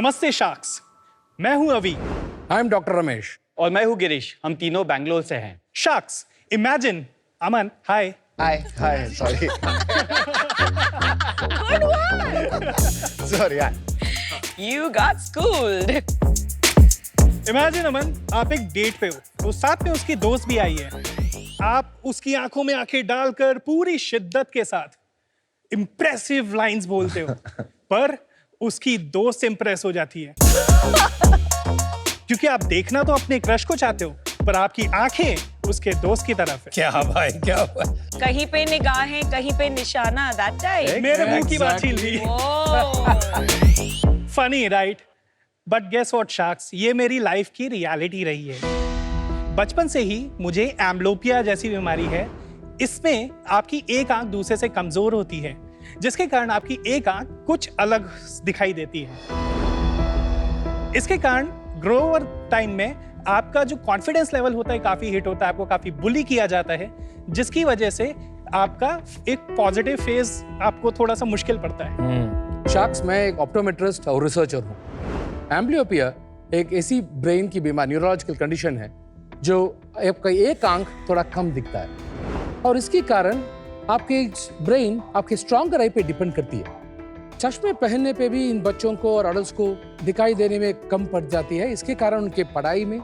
नमस्ते शार्क्स, मैं हूं Avi. I am doctor Ramesh. और मैं हूँ गिरीश। हम तीनों बैंगलोर से हैं। Sharks, imagine, Aman, hi. Hi sorry. Good one. Sorry यार। You got schooled. Imagine Aman, आप एक डेट पे हो, तो साथ में उसकी दोस्त भी आई है। आप उसकी आंखों में आंखें डालकर पूरी शिद्दत के साथ इंप्रेसिव लाइंस बोलते हो, पर उसकी दोस्त इंप्रेस हो जाती है। क्योंकि आप देखना तो अपने क्रश को चाहते हो, पर आपकी आंखें उसके दोस्त की तरफ है। क्या भाई क्या हुआ? कहीं पे निगाहें, कहीं पे निशाना, that type. मेरे मुंह की बात छीन ली। Oh. Funny right? But guess what sharks, ये मेरी लाइफ की रियलिटी रही है। बचपन से ही मुझे एम्ब्लोपिया जैसी बीमारी है। इसमें आपकी एक आंख दूसरे से कमजोर होती है, जिसके कारण आपकी एक आंख कुछ अलग दिखाई देती है। इसके कारण ग्रो ओवर टाइम में आपका जो कॉन्फिडेंस लेवल होता है काफी हिट होता है, आपको काफी बुली किया जाता है, जिसकी वजह से आपका एक पॉजिटिव फेज आपको थोड़ा सा मुश्किल पड़ता है। शार्क्स, मैं एक ऑप्टोमेट्रिस्ट और रिसर्चर हूँ। एम्ब्लियोपिया एक ऐसी ब्रेन की बीमारी, न्यूरोलॉजिकल कंडीशन है जो आपका एक आंख थोड़ा कम दिखता है, और इसके कारण आपके ब्रेन आपके स्ट्रॉन्गर आई पे डिपेंड करती है। चश्मे पहनने पे भी इन बच्चों को और अडल्ट्स को दिखाई देने में कम पड़ जाती है। इसके कारण उनके पढ़ाई में,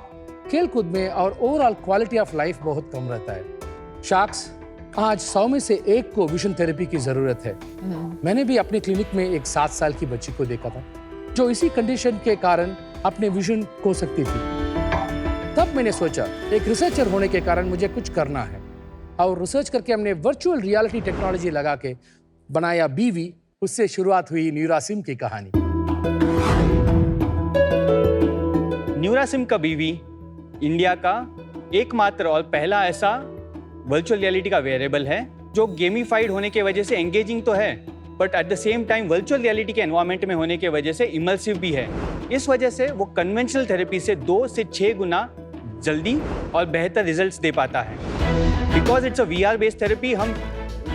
खेलकूद में और ओवरऑल क्वालिटी ऑफ लाइफ बहुत कम रहता है। शार्क्स, आज 100 में से एक को विजन थेरेपी की जरूरत है। मैंने भी अपने क्लिनिक में एक 7 साल की बच्ची को देखा था जो इसी कंडीशन के कारण अपने विजन खो सकती थी। तब मैंने सोचा एक रिसर्चर होने के कारण मुझे कुछ करना है, और रिसर्च करके हमने वर्चुअल रियलिटी टेक्नोलॉजी लगा के बनाया बीवी। उससे शुरुआत हुई न्यूरासिम की कहानी। न्यूरासिम का बीवी इंडिया का एकमात्र और पहला ऐसा वर्चुअल रियलिटी का वेरिएबल है जो गेमिफाइड होने की वजह से एंगेजिंग तो है, but at the same time virtual reality के एनवायरनमेंट में होने की वजह से इमर्सिव भी है। इस वजह से वो कन्वेंशनल थेरेपी से 2 से 6 गुना जल्दी और बेहतर रिजल्ट्स दे पाता है। Because it's a VR based therapy, हम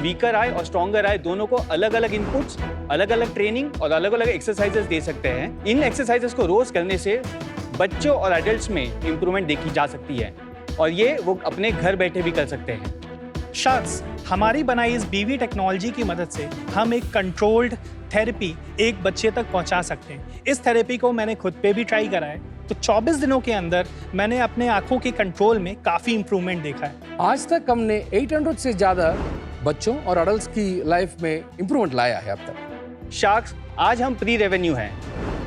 वीकर आए और स्ट्रॉन्गर आए दोनों को अलग अलग इनपुट्स, अलग अलग ट्रेनिंग और अलग अलग एक्सरसाइजेस दे सकते हैं। इन एक्सरसाइजेस को रोज करने से बच्चों और एडल्ट्स में इंप्रूवमेंट देखी जा सकती है, और ये वो अपने घर बैठे भी कर सकते हैं। शार्क्स, हमारी बनाई इस बीवी टेक्नोलॉजी की मदद से हम एक कंट्रोल्ड थेरेपी एक बच्चे तक पहुंचा सकते हैं। इस थेरेपी को मैंने खुद पे भी ट्राई करा है, तो 24 दिनों के अंदर मैंने अपने आंखों के कंट्रोल में काफी इंप्रूवमेंट देखा है। आज तक हमने 800 से ज्यादा बच्चों और अडल्ट्स की लाइफ में इंप्रूवमेंट लाया है अब तक। शार्क्स, आज हम प्री रेवेन्यू हैं,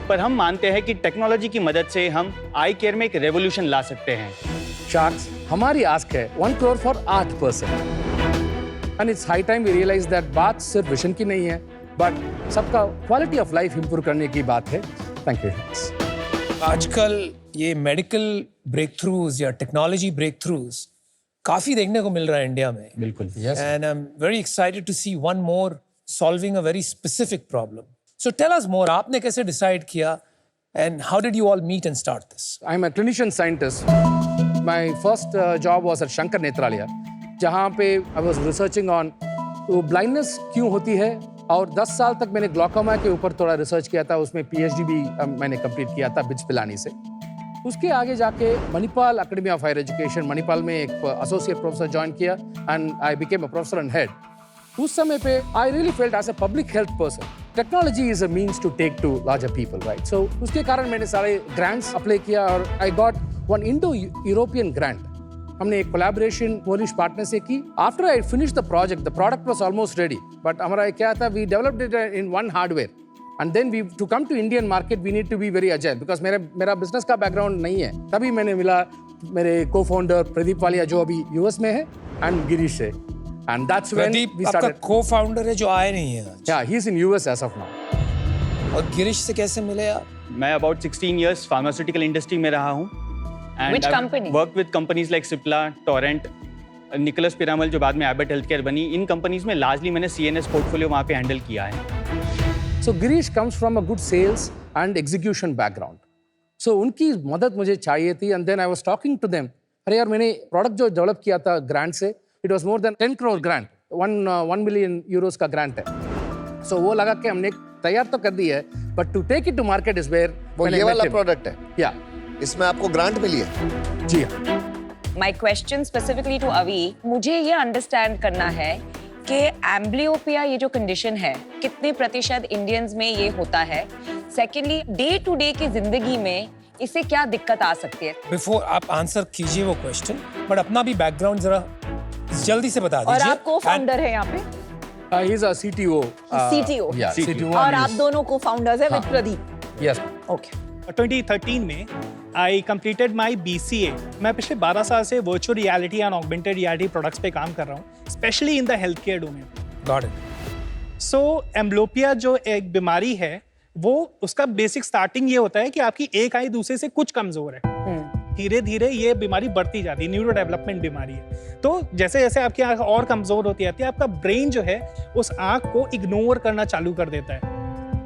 पर हम मानते हैं कि टेक्नोलॉजी की मदद से हम आई केयर में एक रेवोल्यूशन ला सकते हैं। शार्क्स, हमारी आस्क है 1 crore for 8%, and it's high time we realise that बात सिर्फ विजन की नहीं है, बट सबका क्वालिटी ऑफ लाइफ इंप्रूव करने की बात है। Thank you. आजकल ये मेडिकल ब्रेक थ्रूज या टेक्नोलॉजी ब्रेक थ्रूज काफी देखने को मिल रहा है इंडिया में। बिल्कुल। And I am very excited to see one more solving a very specific problem. So tell us more, आपने कैसे डिसाइड किया and how did you all meet and start this? I am a clinician scientist. My first job was at Shankar Nethralaya, जहाँ पे I was researching on blindness क्यों होती है, और 10 साल तक मैंने ग्लॉकोमा के ऊपर थोड़ा रिसर्च किया था। उसमें PhD भी मैंने कंप्लीट किया था बिट्स पिलानी से। उसके आगे जाके Manipal academy of higher education, Manipal में एक एसोसिएट प्रोफेसर ज्वाइन किया, and I became a professor and head. उस समय पे I really felt as a public health person, technology is a means to take to larger people, right? So उसके कारण मैंने सारे ग्रांट्स अप्लाई किया, और I got one Indo European grant. हमने एक कोलैबोरेशन पोलिश पार्टनर से की। After I finish the product was almost ready, but हमारा क्या था, we developed it in one hardware, and then we to come to Indian market we need to be very agile, because मेरा business का background नहीं है। तभी मैंने मिला मेरे को फाउंडर प्रदीप वालिया जो अभी US में है, एंड गिरीश है, and that's when Pradeep we आपका स्टार्टेड। को फाउंडर है जो आए नहीं है आज। या he is in US as of now. और गिरीश से कैसे मिले आप? मैं अबाउट 16 years फार्मास्यूटिकल इंडस्ट्री में रहा हूँ। Which company? Work with companies like Cipla, Torrent, Nicholas Piramal जो बाद में एबट हेल्थकेयर बनी। इन कंपनीज में लार्जली मैंने CNS पोर्टफोलियो वहाँ पे हैंडल किया है। So Girish comes from a good sales and execution background. So उनकी मदद मुझे चाहिए थी, and then I was talking to them. अरे यार, मैंने प्रोडक्ट जो डेवलप किया था ग्रांट से, it was more than 10 crore grant, 1 million euros का ग्रांट है। So वो लगा कि हमने तैयार तो कर दी है, But to take it to market is where वो when I ये met वाला him. प्रोडक्ट है, Yeah, इसमें आपको ग्रांट मिली है? जी हाँ. My question specifically to Avi, मुझे ये अंडरस्टैंड करना है कि एम्ब्लियोपिया ये जो कंडीशन है कितने प्रतिशत इंडियंस में ये होता है. सेकेंडली, डे टू डे की जिंदगी में इससे क्या दिक्कत आ सकती है? बिफोर आप आंसर कीजिए वो क्वेश्चन, बट अपना भी बैकग्राउंड जरा जल्दी से बता और दीजिए. आप को फाउंडर है यहाँ पे, He is a CTO. CTO. Yeah, CTO. और and आप he's- दोनों को फाउंडर्स है विद हाँ. प्रदीप. Yes. ओके. 2013 में आई कंप्लीटेड माई BCA. मैं पिछले 12 साल से virtual reality and augmented reality products पे काम कर रहा हूँ, specially in the health care domain. Got it. So amblyopia जो एक बीमारी है, वो उसका बेसिक स्टार्टिंग ये होता है कि आपकी एक आई दूसरे से कुछ कमजोर है. धीरे धीरे ये बीमारी बढ़ती जाती है, न्यूरो डेवलपमेंट बीमारी है. तो जैसे जैसे आपकी आंख और कमजोर होती जाती है, आपका ब्रेन जो है उस आंख को इग्नोर करना चालू कर देता है.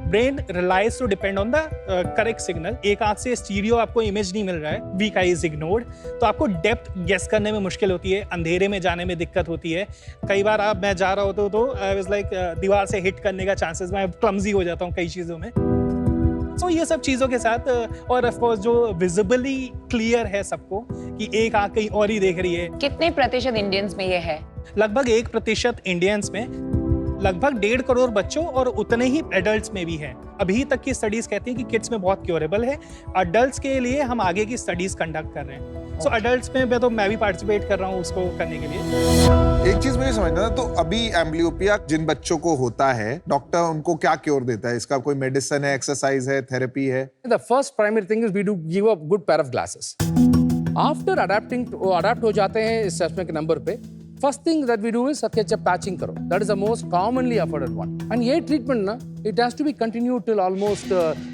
Brain realise to depend on the correct signal. एक आंख से स्टीरियो आपको इमेज नहीं मिल रहा है, वीक आई इज इग्नोर्ड, तो आपको डेप्थ गेस करने में मुश्किल होती है, अंधेरे में जाने में दिक्कत होती है. कई बार मैं जा रहा होता हूँ तो आई वाज लाइक दीवार से हिट करने का चांसेस, मैं क्लमजी हो जाता हूँ कई चीज़ों में. तो ये सब चीज़ों के साथ और ऑफ कोर्स जो विजिबली क्लियर है सबको कि एक आंख कहीं और ही देख रही है. कितने प्रतिशत इंडियंस में ये है? लगभग 1% इंडियंस में, लगभग 1.5 करोड़ बच्चों और उतने ही एडल्ट्स में भी है. अभी तक की स्टडीज कहती हैं कि किड्स में बहुत क्योरेबल है. अडल्ट्स के लिए हम आगे की स्टडीज कंडक्ट कर रहे हैं. सो अडल्ट्स में तो मैं भी पार्टिसिपेट कर रहा हूँ उसको करने के लिए. एक चीज मुझे समझना था, तो अभी एम्ब्लियोपिया जिन बच्चों को होता है, डॉक्टर उनको क्या क्योर देता है? इसका कोई मेडिसिन है, एक्सरसाइज है, थेरेपी है? The first primary thing is we do give a good pair of glasses. After adapt हो जाते हैं इस चश्मे के नंबर पे, first thing that we do is ketchup patching करो. That is the most commonly afforded one. And ये treatment ना, it has to be continued till almost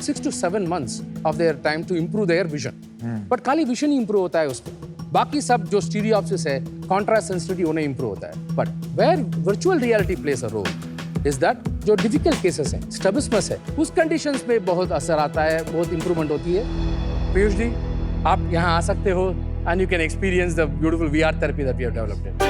6 to 7 months of their time to improve their vision. But खाली vision ही improve होता है उसमें. बाकी सब जो stereopsis है, contrast sensitivity उन्हें improve होता है. But where virtual reality plays a role is that जो difficult cases हैं, strabismus है, उस conditions में बहुत असर आता है, बहुत improvement होती है. पीयूष जी, आप यहाँ आ सकते हो and you can experience the beautiful VR therapy that we have developed.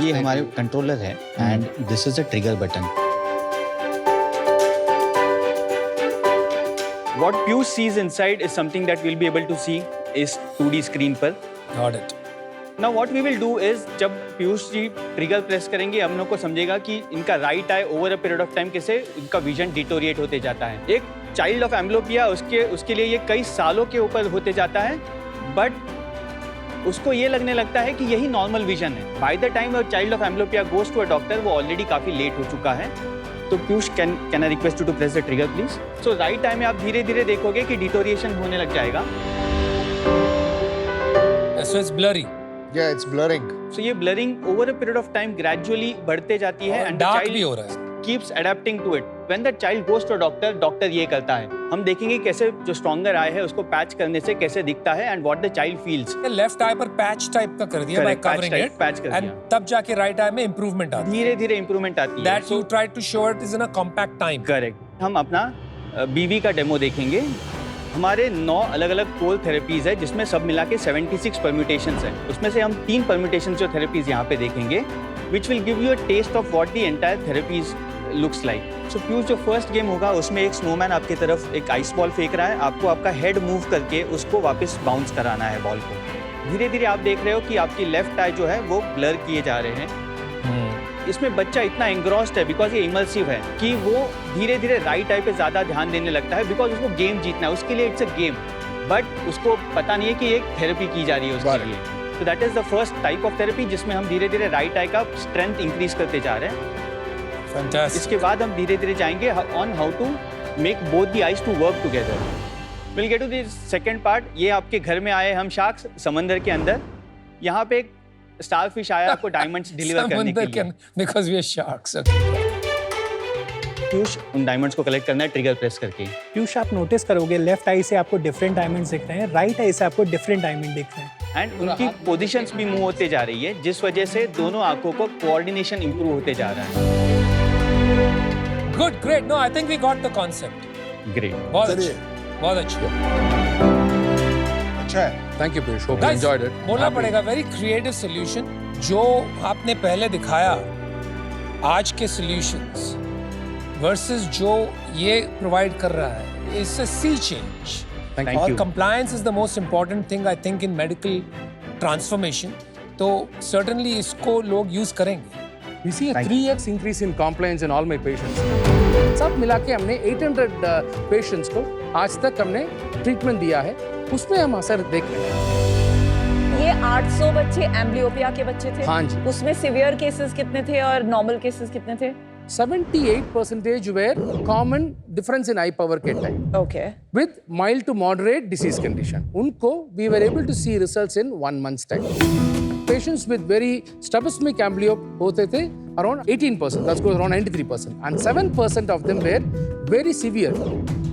ये हमारे कंट्रोलर है and this is a trigger button. What Piyush sees inside is something that we'll be able to see is 2D screen पर. Got it. Now what we will do is जब Piyush ji trigger press करेंगे, हम लोग को समझेगा कि इनका right I over a period of time कैसे इनका विजन डिटोरिएट होते जाता है. एक चाइल्ड ऑफ एम्ब्लियोपिया उसके लिए ये कई सालों के ऊपर होते जाता है, बट उसको ये लगने लगता है कि यही नॉर्मल विजन है. By the time a child of amblyopia goes to a doctor, वो ऑलरेडी काफी लेट हो चुका है. तो Piyush can I request you to press the trigger please. So right time में आप धीरे धीरे देखोगे कि डिटोरिएशन होने लग जाएगा. So it's blurry. Yeah, it's blurring. सो ये blurring over a period of time gradually बढ़ते जाती है एंड डार्क भी हो रहा है. keeps adapting to it. When the child goes to a doctor, doctor ये करता है. हम देखेंगे कैसे जो स्ट्रॉन्गर आई है उसको पैच करने से कैसे दिखता है and what the child feels. Left eye पर पैच टाइप का कर दिया by Correct, patch covering type, it patch कर एंड दिया. तब जाके राइट आई में इंप्रूवमेंट आता है. धीरे धीरे इंप्रूवमेंट आती है. That you try to show it is in a compact time. Correct. हम अपना बीवी का डेमो देखेंगे. हमारे 9 अलग अलग कोल थेरेपीज है जिसमें सब मिला के 76 परम्यूटेशंस है. उसमें से हम 3 परम्यूटेशंस जो थेरेपीज यहाँ पे देखेंगे which will give you a taste of what the entire therapies looks like. So Piyush जो फर्स्ट गेम होगा उसमें एक स्नोमैन आपकी तरफ एक आइस बॉल फेंक रहा है. आपको आपका हेड मूव करके उसको वापस बाउंस कराना है बॉल को. धीरे धीरे आप देख रहे हो कि आपकी लेफ्ट आई जो है वो ब्लर किए जा रहे हैं. इसमें बच्चा इतना एंग्रॉस्ड है बिकॉज ये इमर्सिव है कि वो धीरे धीरे राइट आई पे ज्यादा ध्यान देने लगता है बिकॉज उसको गेम जीतना है. उसके लिए इट्स अ गेम, बट उसको पता नहीं है कि एक थेरेपी की जा रही है उसके लिए. तो that is the first type of therapy जिसमें हम धीरे धीरे राइट आई का स्ट्रेंथ इंक्रीज करते जा रहे हैं. फैंटास्टिक. इसके बाद हम धीरे धीरे जाएंगे on how to make both the eyes to work together. Will get to the second part. ये आपके घर में आए हम शार्क्स समंदर के अंदर. यहाँ पे एक स्टारफिश आया आपको डायमंड्स डिलीवर करने के लिए. Because we are sharks. Piyush उन डायमंड्स को कलेक्ट करना है ट्रिगर प्रेस करके. पीयूष, आप नोटिस करोगे लेफ्ट आई से आपको डिफरेंट डायमंड्स दिख रहे हैं, राइट आई से आपको डिफरेंट डायमंड दिख रहे हैं. एंड उनकी पोजीशंस भी मूव होते जा रही है जिस वजह से दोनों आंखों को कोऑर्डिनेशन इंप्रूव होते जा रहा है. Good, great. No, I think we got the concept. Great. बहुत अच्छा. बहुत अच्छा. अच्छा है. Thank you, Piyush. Hope you Guys, enjoyed it. बोलना Happy. पड़ेगा वेरी क्रिएटिव सोल्यूशन जो आपने पहले दिखाया आज के सॉल्यूशंस वर्सेस जो ये प्रोवाइड कर रहा है it's a sea change Thank और you. Compliance is the most important thing I think in medical transformation तो सर्टेनली इसको लोग यूज करेंगे We see a 3x increase in compliance in all my patients. सब मिला के हमने 800 पेशेंट्स को आज तक हमने ट्रीटमेंट दिया है उसमें हम असर देख रहे हैं। ये 800 बच्चे एम्ब्लियोपिया के बच्चे थे। हाँ जी। उसमें सिवियर केसेस कितने थे और नॉर्मल केसेस कितने थे? 78% were common difference in eye power के type okay. with mild to moderate disease condition. उनको we were able to see results in 1 month's time. Patients with very strabismic amblyopia होते थे around 18%, that goes around 93%, and 7% of them were very severe.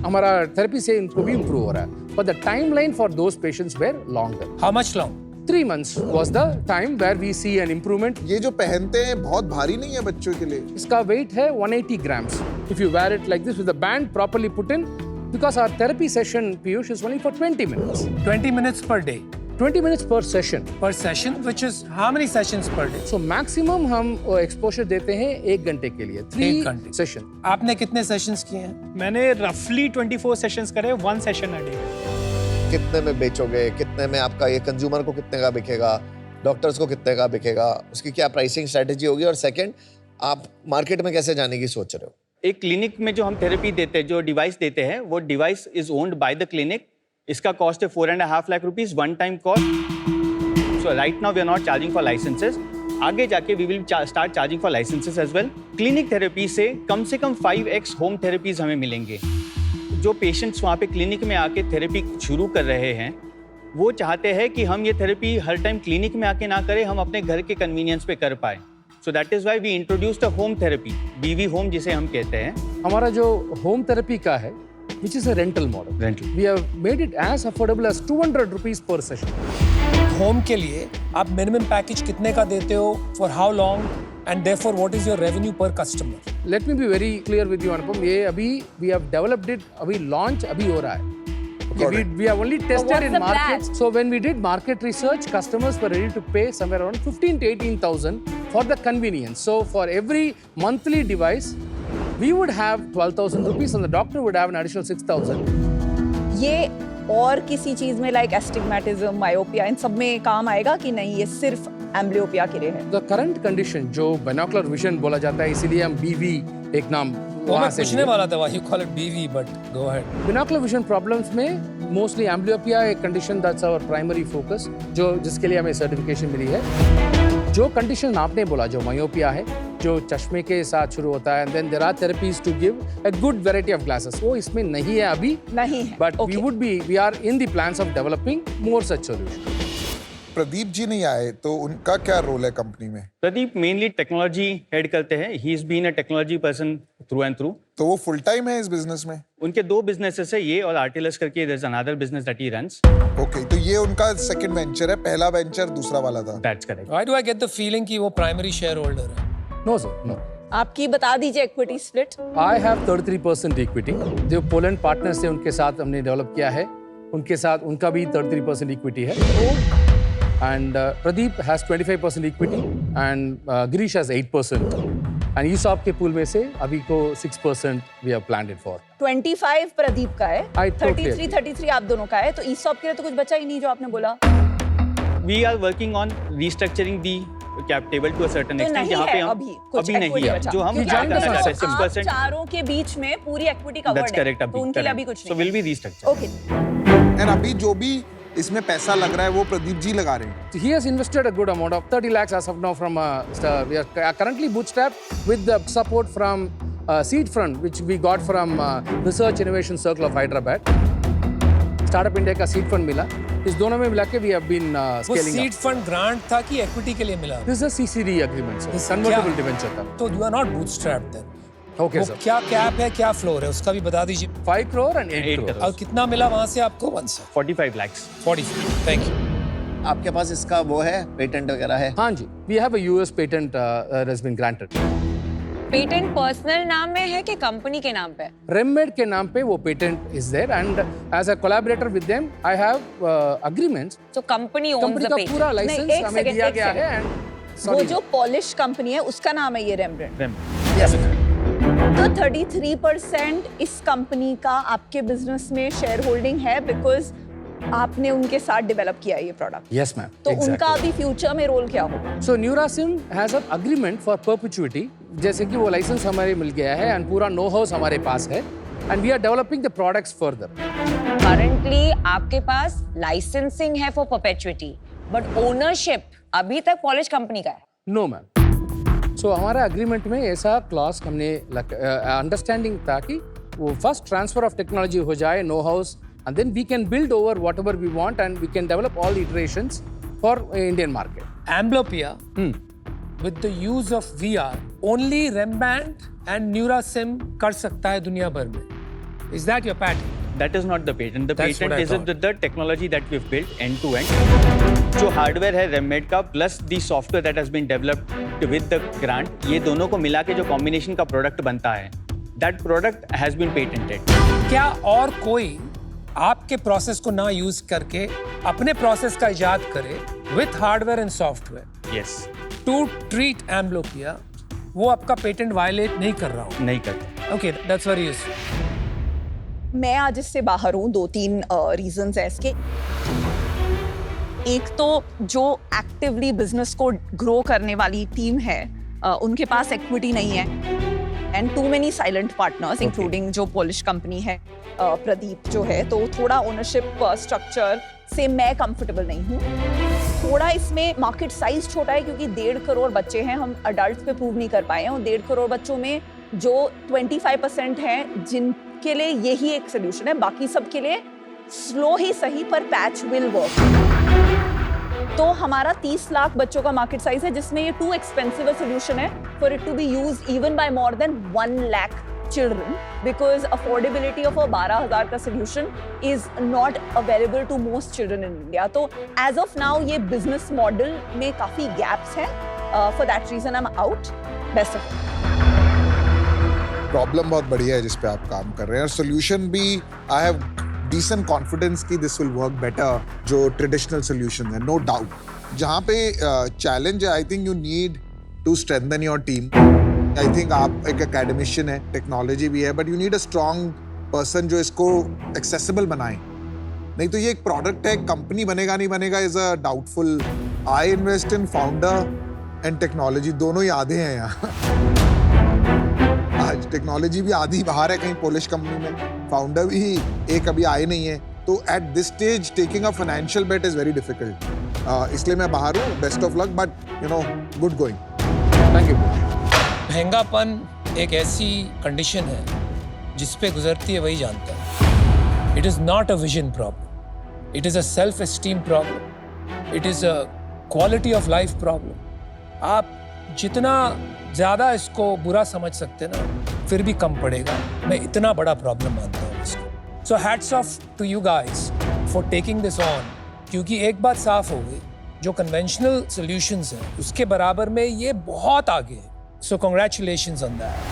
हमारा therapy से इनको भी improve हो रहा है, but the timeline for those patients were longer. How much long 3 months was the time where we see an improvement. ये जो पहनते हैं बहुत भारी नहीं है बच्चों के लिए? इसका weight है 180 grams. If you wear it like this with the band properly put in, because our therapy session, Piyush, is only for 20 minutes. 20 minutes per day 20 minutes per session. per session which is how many sessions per day So maximum हम exposure देते हैं 1 घंटे के लिए. 3 घंटे। session. आपने कितने sessions किए हैं मैंने रफली 24 सेशंस करे 1 सेशन अ डे। कितने में बेचोगे, कितने में आपका ये कंज्यूमर को कितने का बिकेगा, डॉक्टर्स को कितने का बिकेगा, उसकी क्या प्राइसिंग स्ट्रेटेजी होगी, और सेकंड आप मार्केट में कैसे जाने की सोच रहे हो? एक क्लिनिक में जो हम थेरेपी देते हैं, जो डिवाइस देते हैं, वो device is owned by the clinic. इसका कॉस्ट है 4.5 lakh rupees, one time cost. So right now we are not charging for licences. आगे जाके we will start charging for licences as well. Clinic therapy से कम 5x home therapies हमें मिलेंगे. जो patients वहाँ पे क्लिनिक में आके थेरेपी शुरू कर रहे हैं, वो चाहते हैं कि हम ये थेरेपी हर टाइम क्लिनिक में आके ना करें, हम अपने घर के कन्वीनियंस पे कर पाए. So that is why we introduced a home therapy, BV home जिसे हम कहते हैं. हमारा जो home therapy का है, which is a rental model. Rental. We have made it as affordable as 200 rupees per session. Home के लिए आप मिनिमम पैकेज कितने का देते हो for how long and therefore what is your revenue पर customer Let me be very clear with you, Anupam. ये अभी we have developed it, अभी launch अभी हो रहा है. Okay, we have only tested what's in the markets. plan? So when we did market research, customers were ready to pay somewhere around 15 to 18,000 for the convenience. So for every monthly device, we would have 12,000 rupees and the doctor would have an additional 6,000. ये और किसी चीज में like astigmatism, myopia, इन सब में काम आएगा कि नहीं? ये सिर्फ एम्ब्लियोपिया के लिए है? The current condition जो binocular vision बोला जाता है, इसीलिए हम BV एक नाम वो वहाँ मैं से पूछने लिए. वाला था व्हाई यू कॉल इट बीवी but go ahead Binocular vision problems में mostly amblyopia एक condition that's our primary focus, जो जिसके लिए हमें certification मिली है. जो condition आपने बोला जो myopia है, जो चश्मे के साथ शुरू होता है, and then there are therapies to give a good variety of glasses. वो इसमें नहीं है अभी, नहीं है. but we are in the plans of developing more such solutions. Pradeep ji नहीं आए तो उनका क्या रोल है कंपनी में? प्रदीप मेनली टेक्नोलॉजी हेड करते हैं. He is been a technology person through and through. तो वो फुल टाइम है इस बिजनेस में? उनके 2 बिजनेसेस है, ये और आर्टिलस करके there is another business that he runs. Okay, तो ये उनका सेकंड वेंचर है, पहला वेंचर दूसरा वाला था. That's correct. Why do I get the feeling कि वो प्राइमरी शेयर होल्डर है No sir, no. आपकी बता दीजिए equity split. I have 33% equity. जो पोलैंड पार्टनर्स थे उनके साथ हमने डेवलप किया है, उनके साथ उनका भी 33% इक्विटी है. And Pradeep has 25% equity and Girish has 8%. And ESOP के pool में से अभी को 6% we have planned it for. 25 Pradeep का है, I totally 33 आप दोनों का है, तो ईसॉप के लिए तो कुछ बचा ही नहीं जो आपने बोला. We are working on restructuring the cap table to a certain तो एक्सटेंट, नहीं जहाँ है पे हम अभी कुछ अभी नहीं equity है, बचा. जो हम He क्या joined करना us चाहते हैं आप 6%. चारों के बीच में पूरी इक्विटी दैट्स कवर्ड है. करेक्ट. तो उनके लिए अभी कुछ सो नहीं. Will be restructure. Okay. And अभी जो भी इसमें पैसा लग रहा है वो प्रदीप जी लगा रहे हैं. So he has invested a good amount of 30 lakhs as of now from we are currently bootstrapped with the support from seed fund which we got from Research Innovation Circle of Hyderabad. Startup India का seed fund मिला. इस दोनों में मिला के we have been वो scaling seed up. Fund grant था कि इक्विटी के लिए मिला This is a CCD agreement, sir. This- Convertible क्या? debenture था. तो you are not bootstrapped then Okay, वो sir. क्या कैप है क्या फ्लोर है उसका भी बता दीजिए 5 crore and 8 8 crore. crore. और कितना मिला वहां से आपको 1 से 45 lakhs. 40. Thank you. आपके पास इसका वो है पेटेंट वगैरह है? हाँ जी, we have a US patent has been granted. Patent personal नाम में है कि कंपनी के नाम पे? रेममेड के नाम पे वो patent is there and as a collaborator with them I have agreements. So company owns company the का patent. पूरा नहीं, लाइसेंस एक हमें second, दिया एक गया second. है एंड वो जो पॉलिश कंपनी है उसका नाम है ये रेमब्रांड। यस तो 33% इस कंपनी का आपके बिजनेस में शेयर होल्डिंग है बिकॉज आपने उनके साथ डेवलप किया है ये प्रोडक्ट। Yes ma'am. तो उनका अभी फ्यूचर में रोल क्या होगा? So Neurasim has a agreement for perpetuity, जैसे कि वो लाइसेंस हमारे मिल गया है एंड पूरा नो हाउस हमारे पास है and we are developing the products further. Currently आपके पास लाइसेंसिंग है फॉर परपेचुइटी, बट ओनरशिप अभी तक पॉलिश कंपनी का है। No ma'am. सो हमारा अग्रीमेंट में ऐसा क्लॉज हमने अंडरस्टैंडिंग था कि वो फर्स्ट ट्रांसफर ऑफ टेक्नोलॉजी हो जाए, no house, and then we can build over whatever we want and we can develop all the iterations for Indian market. Amblyopia, with the use of VR, only Rembrandt and Neurasim कर सकता है दुनिया भर में. Is that your patent? That is not the patent. The That's what patent I is thought. the technology that we've built end to end. जो hardware है रेममेड का plus the software that has been developed with the grant, ये दोनों को मिला के जो कॉम्बिनेशन का प्रोडक्ट बनता है, that product has been patented. क्या और कोई आपके प्रोसेस को ना यूज करके अपने प्रोसेस का इजाद करे with hardware and software yes. To treat amblyopia, वो आपका पेटेंट वायलेट नहीं कर रहा हो? नहीं करते। Okay, that's very useful. मैं आज इससे बाहर हूँ, 2-3 रीजंस है इसके। एक तो जो एक्टिवली बिजनेस को ग्रो करने वाली टीम है उनके पास इक्विटी नहीं है and too many silent partners including जो पॉलिश कंपनी है प्रदीप जो है, तो थोड़ा ओनरशिप स्ट्रक्चर से मैं कंफर्टेबल नहीं हूँ। थोड़ा इसमें मार्केट साइज छोटा है क्योंकि 1.5 करोड़ बच्चे हैं, हम अडल्ट पे प्रूव नहीं कर पाए हैं। और 1.5 करोड़ बच्चों में जो 25% हैं जिनके लिए यही एक सोल्यूशन है, बाकी सबके लिए स्लो ही सही पर पैच विल वर्क। तो हमारा 30 लाख बच्चों का मार्केट साइज है जिसमें ये टू एक्सपेंसिव अ सोल्यूशन है for it to be used even by more than 1 lakh children because affordability of a 12,000 का solution is not available to most children in India. तो as of now ये business model में काफी gaps हैं. For that reason I'm out. Best of luck. Problem बहुत बढ़िया है जिस पे आप काम कर रहे हैं और सोल्यूशन भी आई हैव डिसेंट कॉन्फिडेंस कि दिस विल वर्क बेटर जो ट्रेडिशनल सोल्यूशन है, नो डाउट। जहाँ पे चैलेंज है, I think you need to strengthen your team. I think आप एक एकेडमिशियन है, टेक्नोलॉजी भी है, but you need a strong person जो इसको एक्सेसिबल बनाए। नहीं तो ये एक प्रोडक्ट है, कंपनी बनेगा नहीं बनेगा is a doubtful. I invest in founder and technology, दोनों ही आधे हैं यहाँ। आज टेक्नोलॉजी भी आधी बाहर है कहीं पोलिश कंपनी में, फाउंडर भी एक अभी आए नहीं है। तो at this stage taking a financial bet is very difficult. इसलिए मैं बाहर हूँ। Best of luck, but you know good going. Thank you. महंगापन एक ऐसी कंडीशन है जिस पे गुजरती है वही जानता है। It is not a vision problem, it is a self esteem problem, it is a quality of life problem. आप जितना ज़्यादा इसको बुरा समझ सकते ना, फिर भी कम पड़ेगा। मैं इतना बड़ा प्रॉब्लम मानता हूँ इसको। So hats off to you guys for taking this on, क्योंकि एक बात साफ हो गई, जो कन्वेंशनल सॉल्यूशंस हैं उसके बराबर में ये बहुत आगे है। So congratulations on that.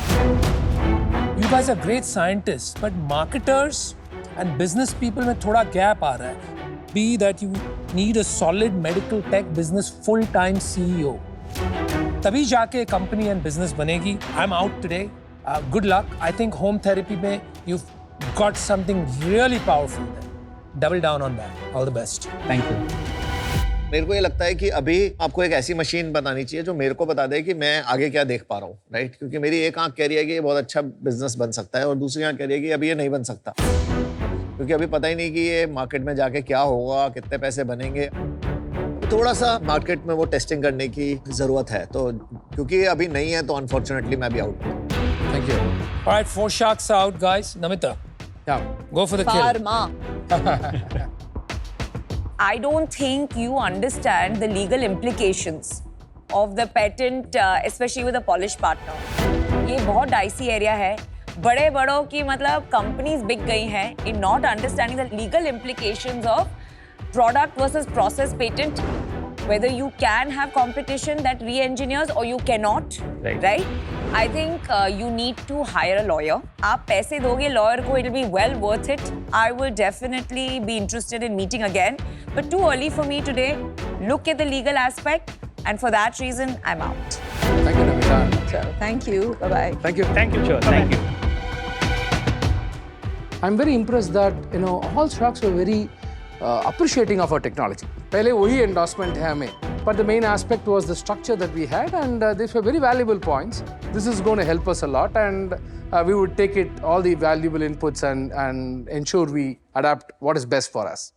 You guys are great scientists, but marketers and business people में थोड़ा gap आ रहा है. Be that you need a solid medical tech business full-time CEO. तभी जाके company and business बनेगी. I'm out today. Good luck. I think home therapy में you've got something really powerful there. Double down on that. All the best. Thank you. मेरे को ये लगता है कि अभी आपको एक ऐसी मशीन बनानी चाहिए जो मेरे को बता दे कि मैं आगे क्या देख पा रहा हूँ, राइट? क्योंकि मेरी एक आंख कह रही है कि ये बहुत अच्छा बिजनेस बन सकता है और दूसरी आंख कह रही है कि अभी ये नहीं बन सकता, क्योंकि अभी पता ही नहीं कि ये मार्केट में जाके क्या होगा, कितने पैसे बनेंगे। थोड़ा सा मार्केट में वो टेस्टिंग करने की जरूरत है, तो क्योंकि अभी नहीं है तो अनफॉर्चुनेटली मैं भी आउट हूँ। Thank you. All right, 4 sharks out, guys. Namita, Yeah. go for the kill. Pharma. I don't think you understand the legal implications of the patent, especially with a Polish partner. ये बहुत dicey area है। बड़े बड़ों की मतलब companies बिक गई हैं in not understanding the legal implications of product versus process patent. whether you can have competition that re-engineers or you cannot, Right. I think you need to hire a lawyer. आप पैसे दोगे lawyer को, it'll be well worth it. I will definitely be interested in meeting again, but too early for me today. Look at the legal aspect, and for that reason, I'm out. Thank you, Namita. So, thank you. Bye-bye. Thank you. Thank you. Sure, thank you. I'm very impressed that all Sharks were very appreciating of our technology. पहले वही endorsement है हमें. But the main aspect was the structure that we had, and these were very valuable points. This is going to help us a lot, and we would take it all the valuable inputs and ensure we adapt what is best for us.